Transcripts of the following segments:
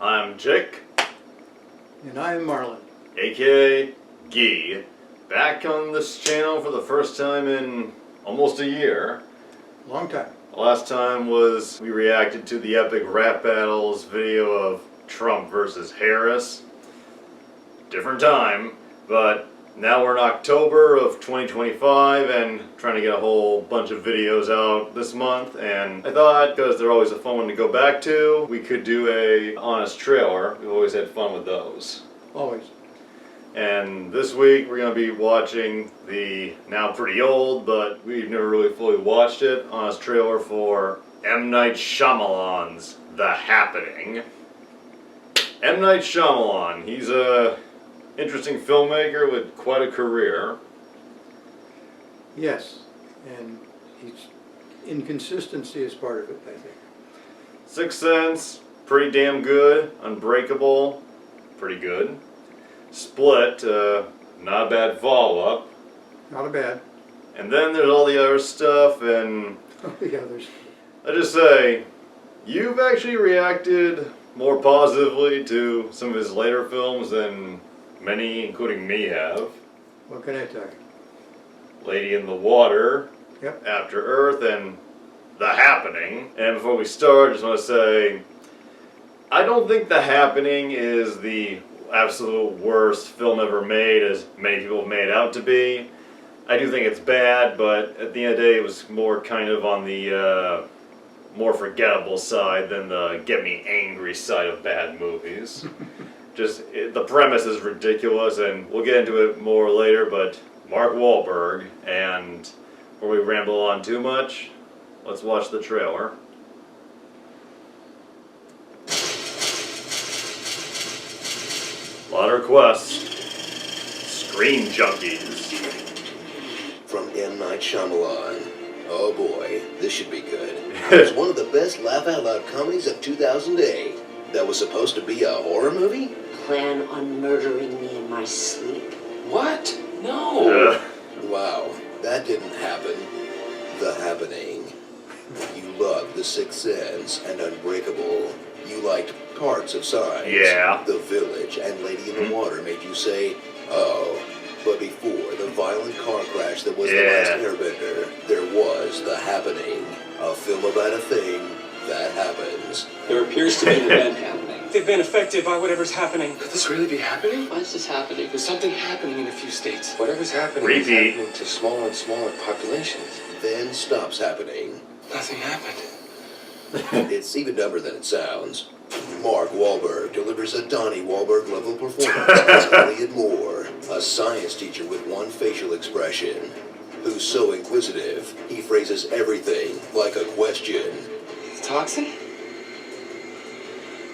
I'm Jake. And I'm Marlin. A.K.A. Gee. Back on this channel for the first time in almost a year. Long time. The last time was we reacted to the epic rap battles video of Trump versus Harris. Different time, but now we're in October of 2025 and trying to get a whole bunch of videos out this month, and I thought, because they're always a fun one to go back to, we could do a honest trailer. We've always had fun with those. Always. And this week we're going to be watching the now pretty old, but we've never really fully watched it, honest trailer for M. Night Shyamalan's The Happening. M. Night Shyamalan, he's a interesting filmmaker with quite a career. Yes, and inconsistency is part of it, I think. Sixth Sense, pretty damn good. Unbreakable, pretty good. Split, not a bad follow-up. Not a bad. And then there's all the other stuff, and The others. I just say, you've actually reacted more positively to some of his later films than many, including me, have. What can I tell you? Lady in the Water, Yep. After Earth, and The Happening. And before we start, I just want to say, I don't think The Happening is the absolute worst film ever made, as many people have made it out to be. I do think it's bad, but at the end of the day, it was more kind of on the more forgettable side than the get me angry side of bad movies. The premise is ridiculous, and we'll get into it more later, but Mark Wahlberg, and before we ramble on too much, let's watch the trailer. A lot of requests. Screen Junkies. From M. Night Shyamalan. Oh boy, this should be good. It's one of the best laugh-out-loud comedies of 2008. That was supposed to be a horror movie? Plan on murdering me in my sleep. What? No! Wow, that didn't happen. The Happening. You loved The Sixth Sense and Unbreakable. You liked parts of Signs. Yeah. The Village and Lady in the Water made you say, oh. But before the violent car crash that was The Last Airbender, there was The Happening. A film about a thing that happens. There appears to be an event happening. They've been affected by whatever's happening. Could this really be happening? Why is this happening? There's something happening in a few states. Whatever's happening Repeat. is happening to smaller and smaller populations. Then stops happening. Nothing happened. It's even dumber than it sounds. Mark Wahlberg delivers a Donnie Wahlberg level performance as Elliot Moore, a science teacher with one facial expression, who's so inquisitive he phrases everything like a question. The toxin?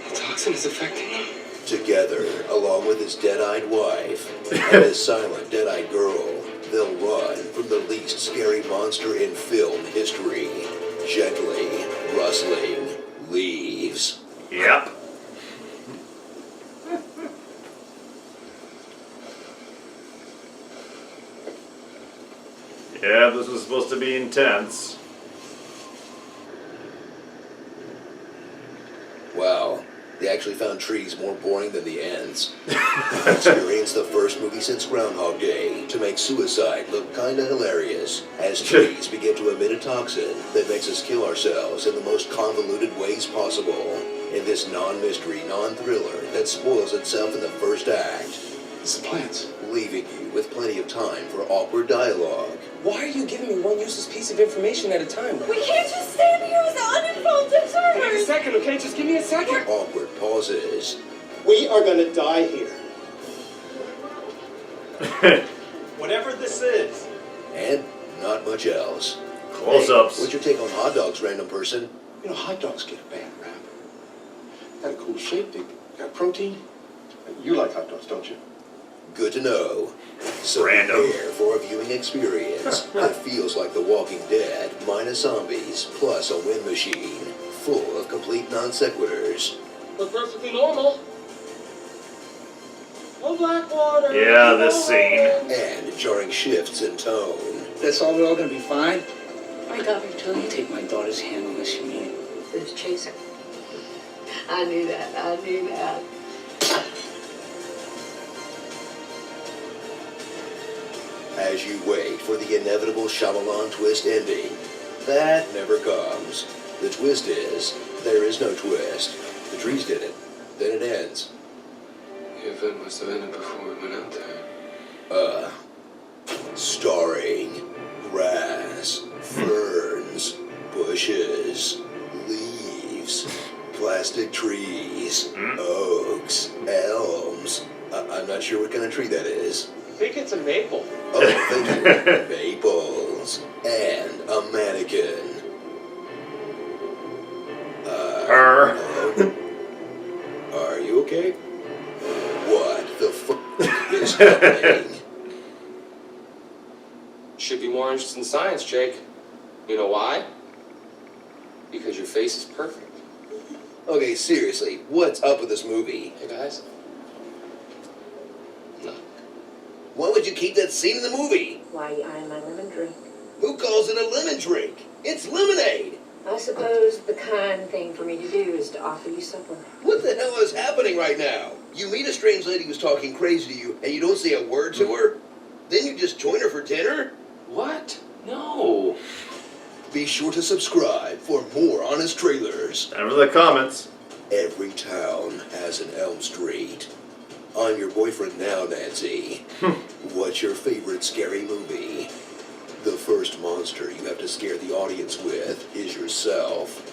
The toxin is affecting them? Together, along with his dead-eyed wife and his silent dead-eyed girl, they'll run from the least scary monster in film history. Gently rustling leaves. Yep. Yeah, this was supposed to be intense. Wow, they actually found trees more boring than the ants. Experience the first movie since Groundhog Day to make suicide look kinda hilarious as trees begin to emit a toxin that makes us kill ourselves in the most convoluted ways possible in this non-mystery, non-thriller that spoils itself in the first act, It's the plants. leaving you with plenty of time for awkward dialogue. Why are you giving me one useless piece of information at a time? We can't just stand here with uninformed Take a observers! second, okay? Just give me a second. Awkward pauses. We are gonna die here. Whatever this is. And not much else. Close-ups. Hey, what's your take on hot dogs, random person? You know, hot dogs get a bad rap. Got a cool shape, they got protein. You like hot dogs, don't you? Good to know. So Random. prepare for a viewing experience that feels like The Walking Dead minus zombies plus a wind machine full of complete non sequiturs. Look perfectly normal. No black water. Yeah, this scene. And jarring shifts in tone. That's all we're all gonna be fine? I got her too. Take my daughter's hand unless you mean it. Who's chasing? I knew that. I knew that. As you wait for the inevitable Shyamalan twist ending, that never comes. The twist is, there is no twist. The trees did it. Then it ends. The event must have ended before we went out there. Starring grass, ferns, bushes, leaves, plastic trees, oaks, elms. I'm not sure what kind of tree that is. I think it's a maple. Oh, thank you. Maples. And a mannequin. Hello? Are you okay? What the fuck is happening? Should be more interested in science, Jake. You know why? Because your face is perfect. Okay, seriously, what's up with this movie? Hey, guys. No. Why would you keep that scene in the movie? Why, I'm a lemon drink. Who calls it a lemon drink? It's lemonade! I suppose the kind thing for me to do is to offer you supper. What the hell is happening right now? You meet a strange lady who's talking crazy to you, and you don't say a word to her? Then you just join her for dinner? What? No. Be sure to subscribe for more honest trailers. Time for the comments. Every town has an Elm Street. I'm your boyfriend now, Nancy. What's your favorite scary movie? The first monster you have to scare the audience with is yourself.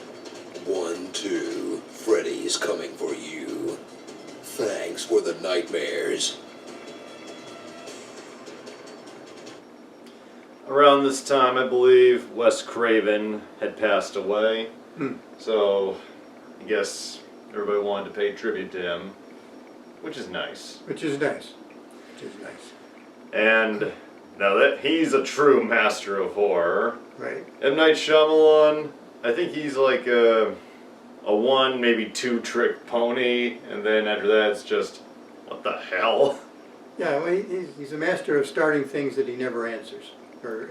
1, 2, Freddy's coming for you. Thanks for the nightmares. Around this time, I believe Wes Craven had passed away. So, I guess everybody wanted to pay tribute to him, which is nice. Which is nice. Which is nice. And now that he's a true master of horror, Right. M. Night Shyamalan, I think he's like a one, maybe two trick pony, and then after that it's just, what the hell? Yeah, well, he's a master of starting things that he never answers, or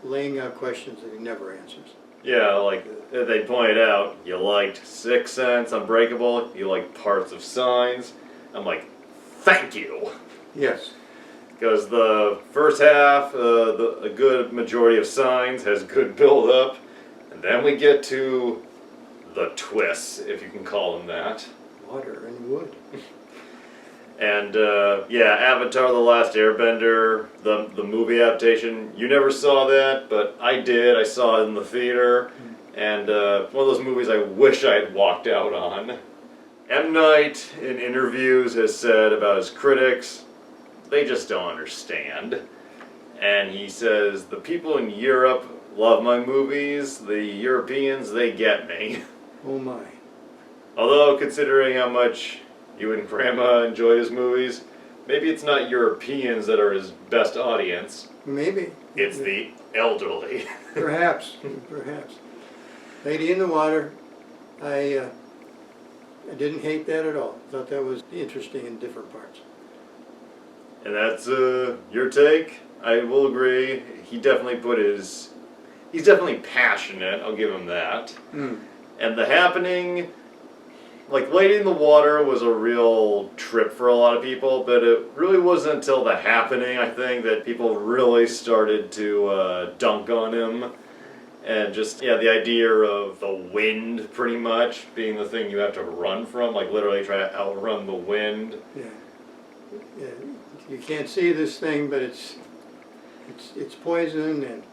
laying out questions that he never answers. Yeah, like they pointed out, you liked Sixth Sense, Unbreakable, you liked parts of Signs. I'm like, thank you! Yes. Because the first half, a good majority of Signs has good build-up, and then we get to the twists, if you can call them that. Water and wood. And yeah, Avatar: The Last Airbender, the movie adaptation. You never saw that, but I did. I saw it in the theater, and one of those movies I wish I had walked out on. M. Night, in interviews, has said about his critics, they just don't understand. And he says, the people in Europe love my movies, the Europeans, they get me. Oh my. Although, considering how much you and Grandma enjoy his movies, maybe it's not Europeans that are his best audience. Maybe. It's the elderly. Perhaps. Perhaps. Lady in the Water, I didn't hate that at all. Thought that was interesting in different parts. And that's your take. I will agree. He definitely he's definitely passionate, I'll give him that. And The Happening, like Lady in the Water was a real trip for a lot of people, but it really wasn't until The Happening, I think, that people really started to dunk on him. And just, yeah, the idea of the wind, pretty much, being the thing you have to run from, like literally try to outrun the wind. Yeah. Yeah. You can't see this thing, but it's poison and...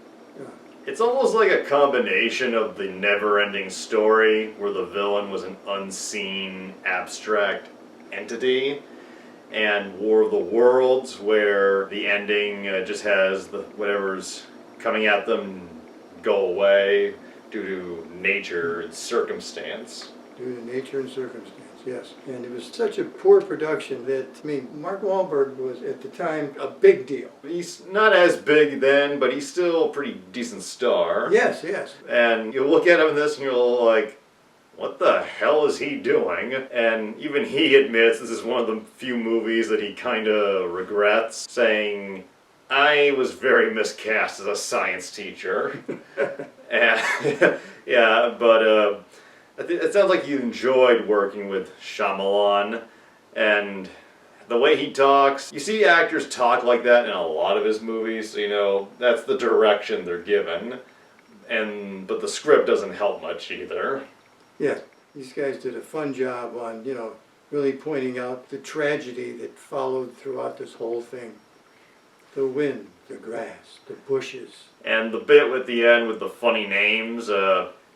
It's almost like a combination of the never-ending story, where the villain was an unseen, abstract entity, and War of the Worlds, where the ending just has whatever's coming at them go away due to nature and circumstance. Due to nature and circumstance, yes. And it was such a poor production that, I mean, Mark Wahlberg was, at the time, a big deal. He's not as big then, but he's still a pretty decent star. Yes, yes. And you look at him in this and you're like, what the hell is he doing? And even he admits this is one of the few movies that he kind of regrets, saying, I was very miscast as a science teacher. And, yeah, but It sounds like you enjoyed working with Shyamalan, and the way he talks. You see actors talk like that in a lot of his movies, so you know that's the direction they're given. But the script doesn't help much either. Yeah, these guys did a fun job on, really pointing out the tragedy that followed throughout this whole thing. The wind, the grass, the bushes. And the bit with the end with the funny names,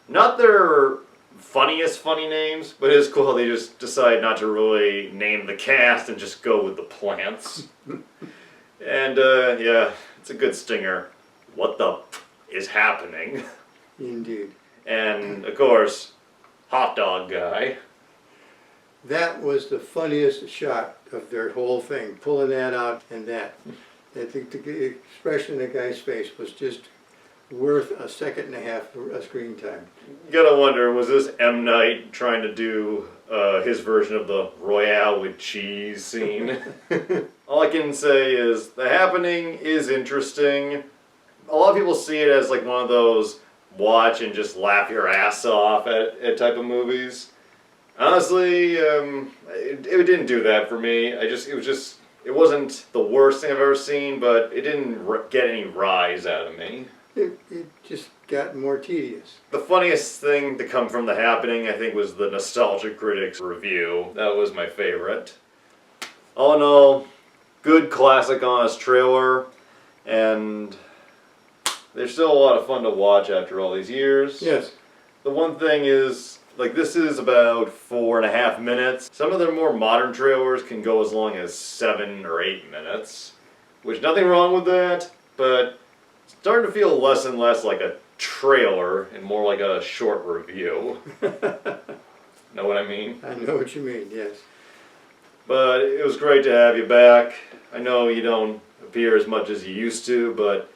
not their funniest funny names, but it's cool how they just decide not to really name the cast and just go with the plants. And yeah, it's a good stinger. What the is happening? Indeed. And of course, hot dog guy. That was the funniest shot of their whole thing, pulling that out and that. The expression in the guy's face was just worth a second and a half of screen time. You gotta wonder, was this M. Night trying to do his version of the Royale with cheese scene? All I can say is, The Happening is interesting. A lot of people see it as like one of those watch and just laugh your ass off at type of movies. Honestly, it didn't do that for me. It wasn't the worst thing I've ever seen, but it didn't get any rise out of me. It just got more tedious. The funniest thing to come from The Happening, I think, was the Nostalgia Critics review. That was my favorite. All in all, good classic honest trailer, and they're still a lot of fun to watch after all these years. Yes. The one thing is, like, this is about 4.5 minutes. Some of their more modern trailers can go as long as 7 or 8 minutes, which nothing wrong with that, but it's starting to feel less and less like a trailer and more like a short review. Know what I mean? I know what you mean, yes. But it was great to have you back. I know you don't appear as much as you used to, but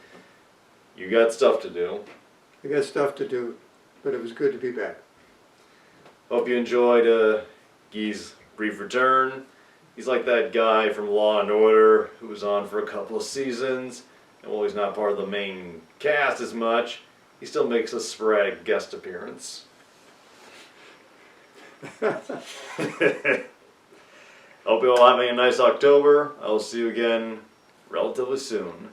you got stuff to do. I got stuff to do, but it was good to be back. Hope you enjoyed Guy's brief return. He's like that guy from Law and Order who was on for a couple of seasons, and while he's not part of the main cast as much, he still makes a sporadic guest appearance. Hope you're all having a nice October. I'll see you again relatively soon.